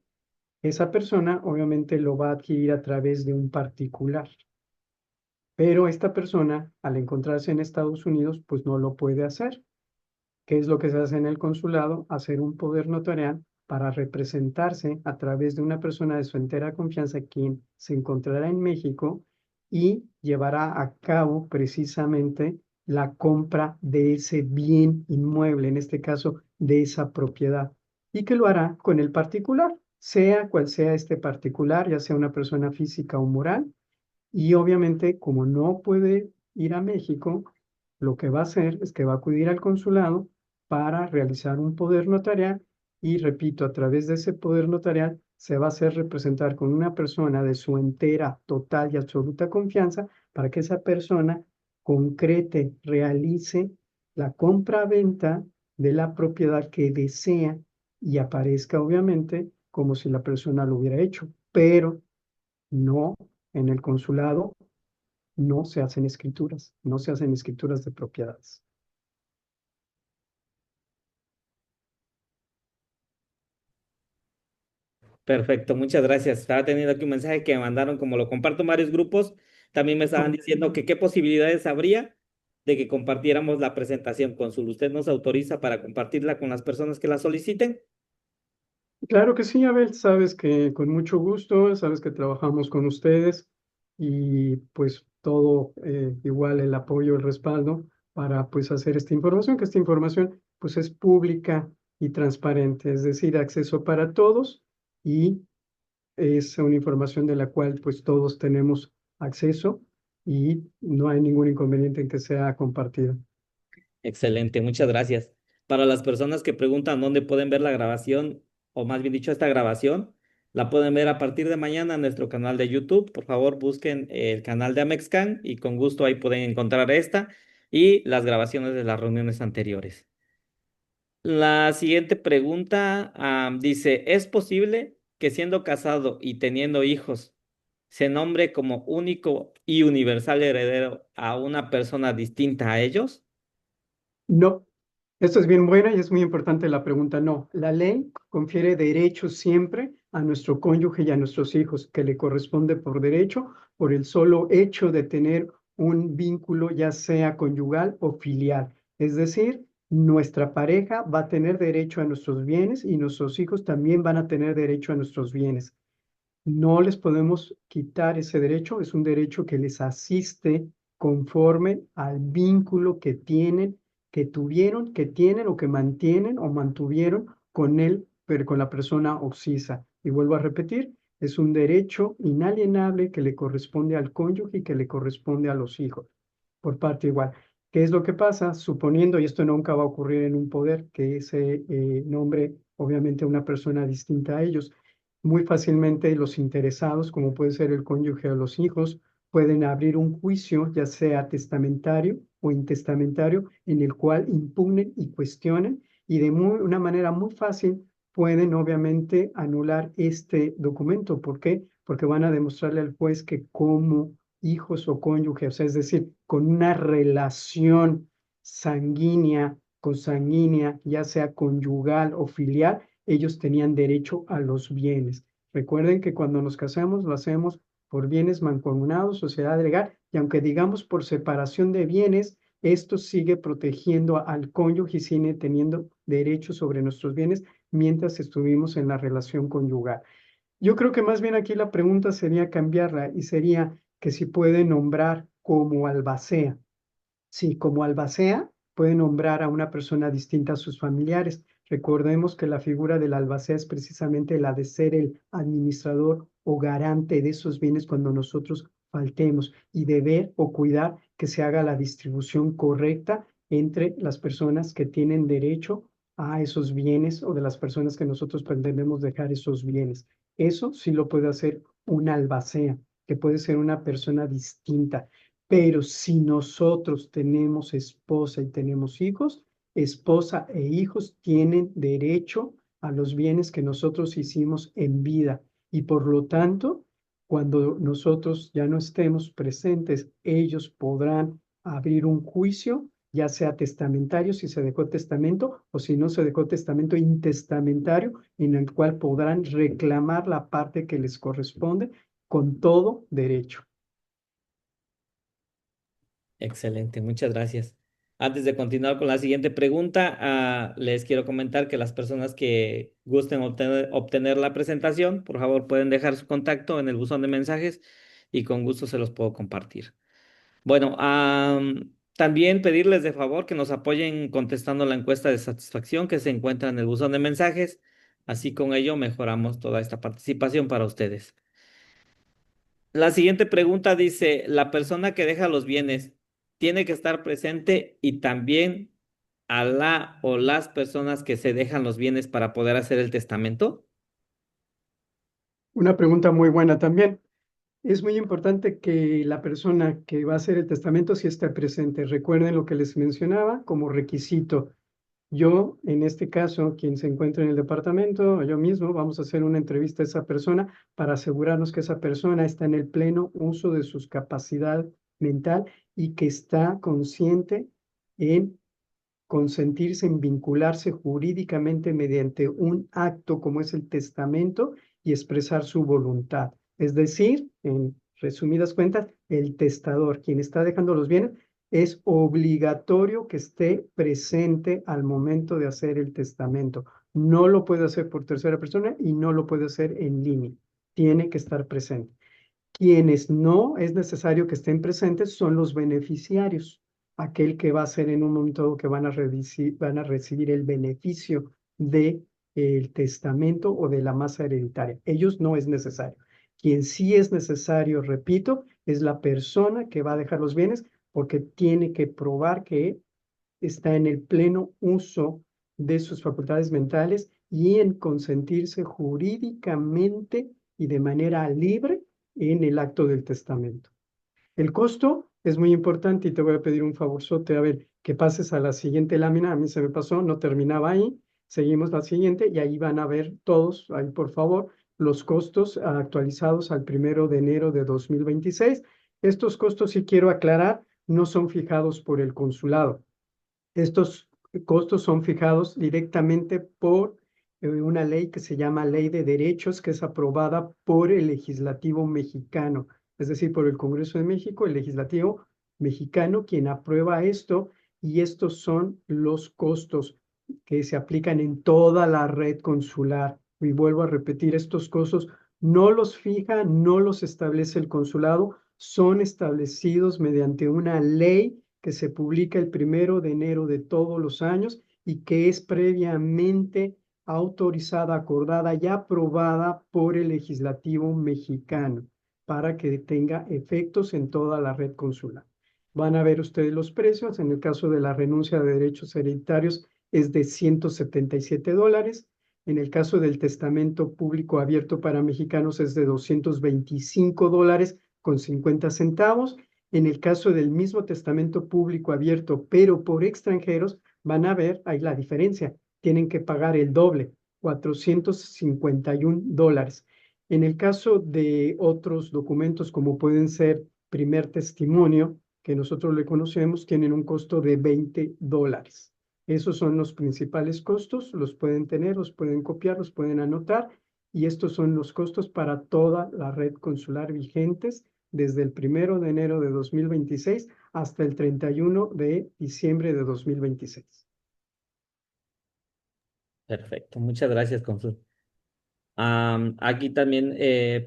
esa persona obviamente lo va a adquirir a través de un particular, pero esta persona al encontrarse en Estados Unidos pues no lo puede hacer. ¿Qué es lo que se hace en el consulado? Hacer un poder notarial para representarse a través de una persona de su entera confianza, quien se encontrará en México y llevará a cabo precisamente la compra de ese bien inmueble, en este caso de esa propiedad, y que lo hará con el particular, sea cual sea este particular, ya sea una persona física o moral, y obviamente, como no puede ir a México, lo que va a hacer es que va a acudir al consulado para realizar un poder notarial y, repito, a través de ese poder notarial se va a hacer representar con una persona de su entera, total y absoluta confianza para que esa persona concrete, realice la compra-venta de la propiedad que desea y aparezca obviamente como si la persona lo hubiera hecho, pero no en el consulado no se hacen escrituras, no se hacen escrituras de propiedades. Perfecto, muchas gracias. Estaba teniendo aquí un mensaje que me mandaron, como lo comparto en varios grupos, también me estaban diciendo que qué posibilidades habría de que compartiéramos la presentación, cónsul. ¿Usted nos autoriza para compartirla con las personas que la soliciten? Claro que sí, Abel, sabes que con mucho gusto, sabes que trabajamos con ustedes y pues todo igual el apoyo, el respaldo para pues hacer esta información, que esta información pues es pública y transparente, es decir, acceso para todos y es una información de la cual pues todos tenemos acceso y no hay ningún inconveniente en que sea compartida. Excelente, muchas gracias. Para las personas que preguntan dónde pueden ver la grabación, o más bien dicho, esta grabación, la pueden ver a partir de mañana en nuestro canal de YouTube. Por favor, busquen el canal de Amexcan y con gusto ahí pueden encontrar esta y las grabaciones de las reuniones anteriores. La siguiente pregunta, dice, ¿es posible que siendo casado y teniendo hijos se nombre como único y universal heredero a una persona distinta a ellos? No, esto es bien buena y es muy importante la pregunta. No, la ley confiere derechos siempre a nuestro cónyuge y a nuestros hijos, que le corresponde por derecho, por el solo hecho de tener un vínculo ya sea conyugal o filial. Es decir, nuestra pareja va a tener derecho a nuestros bienes y nuestros hijos también van a tener derecho a nuestros bienes. No les podemos quitar ese derecho, es un derecho que les asiste conforme al vínculo que tienen, que tuvieron, que tienen o que mantienen o mantuvieron con él, pero con la persona occisa. Y vuelvo a repetir, es un derecho inalienable que le corresponde al cónyuge y que le corresponde a los hijos, por parte igual. ¿Qué es lo que pasa? Suponiendo, y esto nunca va a ocurrir en un poder, que ese nombre obviamente a una persona distinta a ellos, muy fácilmente los interesados, como puede ser el cónyuge o los hijos, pueden abrir un juicio, ya sea testamentario o intestamentario, en el cual impugnen y cuestionen y de una manera muy fácil pueden obviamente anular este documento. ¿Por qué? Porque van a demostrarle al juez que como hijos o cónyuge, o sea, es decir, con una relación sanguínea, consanguínea, ya sea conyugal o filial, ellos tenían derecho a los bienes. Recuerden que cuando nos casamos lo hacemos por bienes mancomunados, sociedad legal, y aunque digamos por separación de bienes, esto sigue protegiendo al cónyuge y sigue teniendo derechos sobre nuestros bienes mientras estuvimos en la relación conyugal. Yo creo que más bien aquí la pregunta sería cambiarla y sería que si puede nombrar como albacea. Sí, como albacea puede nombrar a una persona distinta a sus familiares. Recordemos que la figura del albacea es precisamente la de ser el administrador o garante de esos bienes cuando nosotros faltemos y de ver o cuidar que se haga la distribución correcta entre las personas que tienen derecho a esos bienes o de las personas que nosotros pretendemos dejar esos bienes. Eso sí lo puede hacer un albacea, que puede ser una persona distinta. Pero si nosotros tenemos esposa y tenemos hijos, esposa e hijos tienen derecho a los bienes que nosotros hicimos en vida y por lo tanto, cuando nosotros ya no estemos presentes, ellos podrán abrir un juicio, ya sea testamentario, si se dejó testamento, o si no se dejó testamento intestamentario, en el cual podrán reclamar la parte que les corresponde con todo derecho. Excelente, muchas gracias. Antes de continuar con la siguiente pregunta, les quiero comentar que las personas que gusten obtener la presentación, por favor, pueden dejar su contacto en el buzón de mensajes y con gusto se los puedo compartir. Bueno, también pedirles de favor que nos apoyen contestando la encuesta de satisfacción que se encuentra en el buzón de mensajes. Así con ello mejoramos toda esta participación para ustedes. La siguiente pregunta dice, ¿la persona que deja los bienes tiene que estar presente y también a la o las personas que se dejan los bienes para poder hacer el testamento? Una pregunta muy buena también. Es muy importante que la persona que va a hacer el testamento sí esté presente. Recuerden lo que les mencionaba como requisito. Yo, en este caso, quien se encuentra en el departamento, yo mismo, vamos a hacer una entrevista a esa persona para asegurarnos que esa persona está en el pleno uso de sus capacidad mental y que está consciente en consentirse en vincularse jurídicamente mediante un acto como es el testamento y expresar su voluntad. Es decir, en resumidas cuentas, el testador, quien está dejando los bienes, es obligatorio que esté presente al momento de hacer el testamento. No lo puede hacer por tercera persona y no lo puede hacer en línea. Tiene que estar presente. Quienes no es necesario que estén presentes son los beneficiarios, aquel que va a ser en un momento dado que van a recibir el beneficio del testamento o de la masa hereditaria. Ellos no es necesario. Quien sí es necesario, repito, es la persona que va a dejar los bienes porque tiene que probar que está en el pleno uso de sus facultades mentales y en consentirse jurídicamente y de manera libre en el acto del testamento. El costo es muy importante y te voy a pedir un favorzote, a ver, que pases a la siguiente lámina. A mí se me pasó, no terminaba ahí. Seguimos la siguiente y ahí van a ver todos, ahí por favor, los costos actualizados al 1 de enero de 2026. Estos costos, si quiero aclarar, no son fijados por el consulado. Estos costos son fijados directamente por una ley que se llama Ley de Derechos, que es aprobada por el legislativo mexicano, es decir, por el Congreso de México, el legislativo mexicano, quien aprueba esto, y estos son los costos que se aplican en toda la red consular. Y vuelvo a repetir, estos costos no los fija, no los establece el consulado, son establecidos mediante una ley que se publica el 1 de enero de todos los años y que es previamente autorizada, acordada y aprobada por el legislativo mexicano para que tenga efectos en toda la red consular. Van a ver ustedes los precios. En el caso de la renuncia de derechos hereditarios es de $177. En el caso del testamento público abierto para mexicanos es de $225 con 50 centavos. En el caso del mismo testamento público abierto, pero por extranjeros, van a ver ahí la diferencia. Tienen que pagar el doble, $451. En el caso de otros documentos, como pueden ser primer testimonio, que nosotros le conocemos, tienen un costo de $20. Esos son los principales costos, los pueden tener, los pueden copiar, los pueden anotar, y estos son los costos para toda la red consular vigentes desde el 1 de enero de 2026 hasta el 31 de diciembre de 2026. Perfecto, muchas gracias, Consul. Aquí también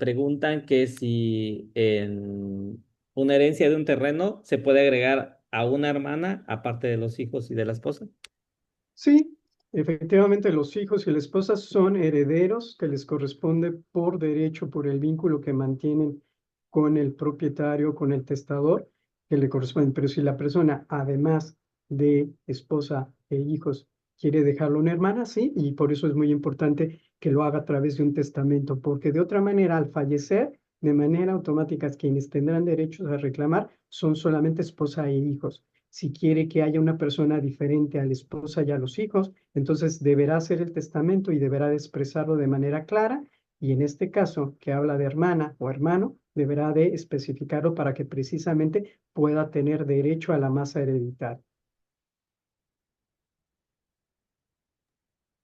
preguntan que si en una herencia de un terreno se puede agregar a una hermana aparte de los hijos y de la esposa. Sí, Efectivamente, los hijos y la esposa son herederos que les corresponde por derecho, por el vínculo que mantienen con el propietario, con el testador, que le corresponde. Pero si la persona, además de esposa e hijos, quiere dejarlo a una hermana, sí, y por eso es muy importante que lo haga a través de un testamento, porque de otra manera, al fallecer, de manera automática, quienes tendrán derechos a reclamar son solamente esposa e hijos. Si quiere que haya una persona diferente a la esposa y a los hijos, entonces deberá hacer el testamento y deberá de expresarlo de manera clara. Y en este caso, que habla de hermana o hermano, deberá de especificarlo para que precisamente pueda tener derecho a la masa hereditaria.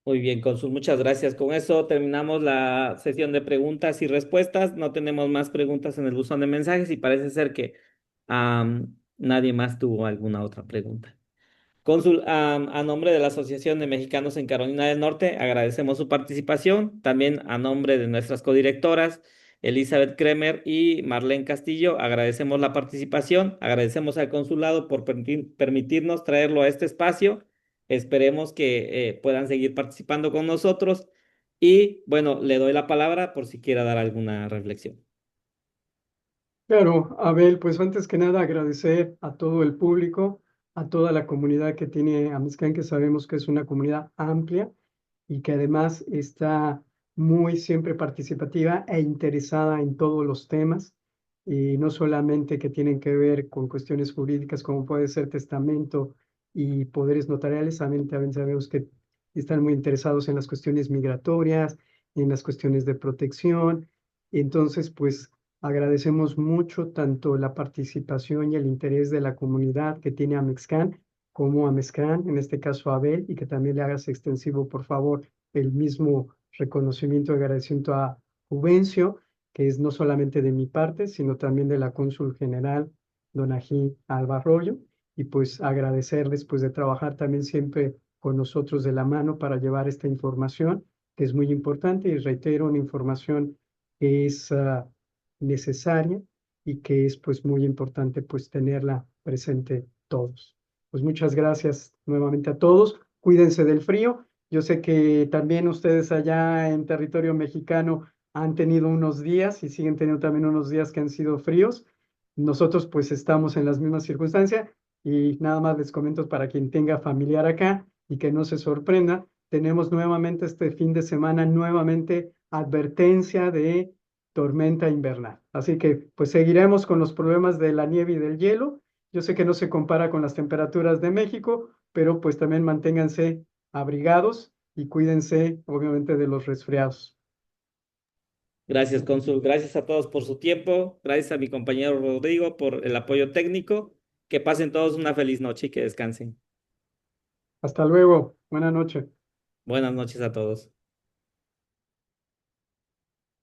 Muy bien, cónsul, muchas gracias. Con eso terminamos la sesión de preguntas y respuestas. No tenemos más preguntas en el buzón de mensajes y parece ser que nadie más tuvo alguna otra pregunta. Cónsul, a nombre de la Asociación de Mexicanos en Carolina del Norte, agradecemos su participación. También a nombre de nuestras codirectoras, Elizabeth Kremer y Marlene Castillo, agradecemos la participación. Agradecemos al consulado por permitirnos traerlo a este espacio. Esperemos que puedan seguir participando con nosotros. Y bueno, le doy la palabra por si quiera dar alguna reflexión. Claro, Abel, pues antes que nada agradecer a todo el público, a toda la comunidad que tiene Amezcán, que sabemos que es una comunidad amplia y que además está muy siempre participativa e interesada en todos los temas, y no solamente que tienen que ver con cuestiones jurídicas como puede ser testamento y poderes notariales, también sabemos que están muy interesados en las cuestiones migratorias, en las cuestiones de protección. Entonces, pues agradecemos mucho tanto la participación y el interés de la comunidad que tiene Amexcan como Amexcan, en este caso Abel, y que también le hagas extensivo, por favor, el mismo reconocimiento y agradecimiento a Juvencio, que es no solamente de mi parte, sino también de la cónsul general, don Ají Alba Arroyo, y pues agradecerles pues de trabajar también siempre con nosotros de la mano para llevar esta información, que es muy importante, y reitero, una información que es necesaria y que es pues muy importante pues tenerla presente todos. Pues muchas gracias nuevamente a todos. Cuídense del frío. Yo sé que también ustedes allá en territorio mexicano han tenido unos días y siguen teniendo también unos días que han sido fríos. Nosotros pues estamos en las mismas circunstancias y nada más les comento para quien tenga familiar acá y que no se sorprenda, tenemos nuevamente este fin de semana, nuevamente advertencia de tormenta invernal. Así que pues seguiremos con los problemas de la nieve y del hielo. Yo sé que no se compara con las temperaturas de México, pero pues también manténganse abrigados y cuídense obviamente de los resfriados. Gracias, cónsul. Gracias a todos por su tiempo. Gracias a mi compañero Rodrigo por el apoyo técnico. Que pasen todos una feliz noche y que descansen. Hasta luego. Buenas noches. Buenas noches a todos.